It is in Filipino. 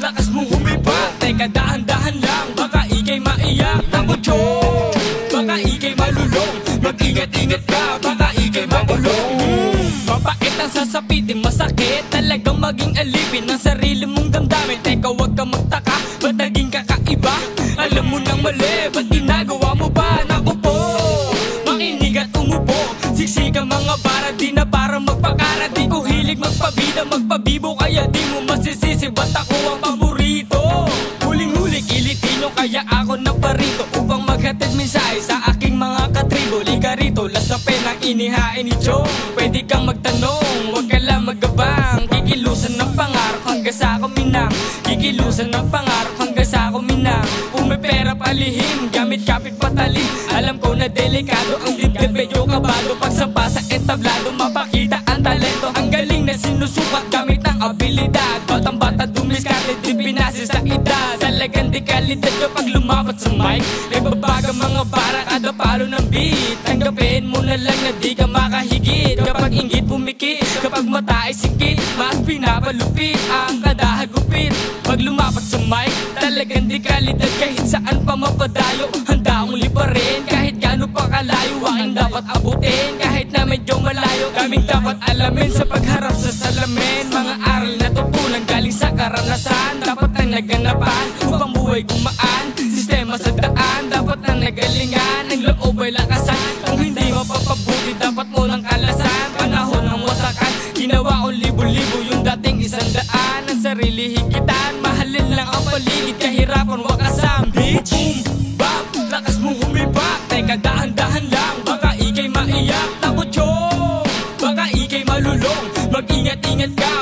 lakas mong humipak. Teka dahan-dahan lang, baka ikay maiyak. Naku chong, baka ikay malulong. Mag-ingat-ingat ka, baka ikay makulong. Mabait ang sasapitin, masakit talagang maging alipin ng sarili mong damdamin. Teka wag ka magtaka, ba't naging kakaiba? Alam mo nang mali, ba't ginagawa mo ba? Naku po, makinig at umupo. Siksika mga bara, di na para magpakara. Di ko hilig magpabida, magpabibo, kaya di mo masisisi ba't ako ang paborito. Huling-huli kilitino, kaya ako naparito upang maghatid mensahe sa aking mga katribo. Liga rito, lasa penang inihain ni Chong. Pwede kang magtanong, wag ka lang magabang. Kikilusan ng pangarap hanggang sa kuminang. Kikilusan ng pangarap hanggang sa kuminang. Kung may pera palihim, gamit kapit patalim. Alam ko na delikado ang dibdib, medyo kabado. Pagsampa sa entablado, mapakita ang talento. Ang galing na sinusukat gamit ng abilidad. Batang-bata dumiskarte, di pinasis sa edad. Talagang di kalidad kapag lumapat sa mic. Nagbabaga mga bara, kada palo ng beat. Tanggapin mo na lang na di ka makahigit. Kapag inggit pumikit, kapag mata ay sikit, mas pinapalupit ang kadahagupit. Pag lumapat sa mic, talagang di kalidad. Kahit saan pa mapadayo, handa akong liparin. Kahit gaano pa kalayo, aking dapat abutin. Kahit na medyo malayo, kaming dapat alamin. Sa pagharap sa salamin, mga aral na tutunan galing sa karanasan. Dapat ang naganapan upang buhay gumaan. Sistema sa daan, dapat ang nagalingan. Ang loob ay lakasan, kung hindi mapapabuti dapat mo ng kalasan. Panahon ng wasakan, ginawa ko libo-libo yung dating 100. Ang sarili higitan, mahalin lang ang paligid. Kahirapan wakasan, bitch. Boom, bap, lakas mong humipak. Teka dahan-dahan lang, baka ikay maiyak. Naku chong, baka ikay malulong. Mag-ingat-ingat ka,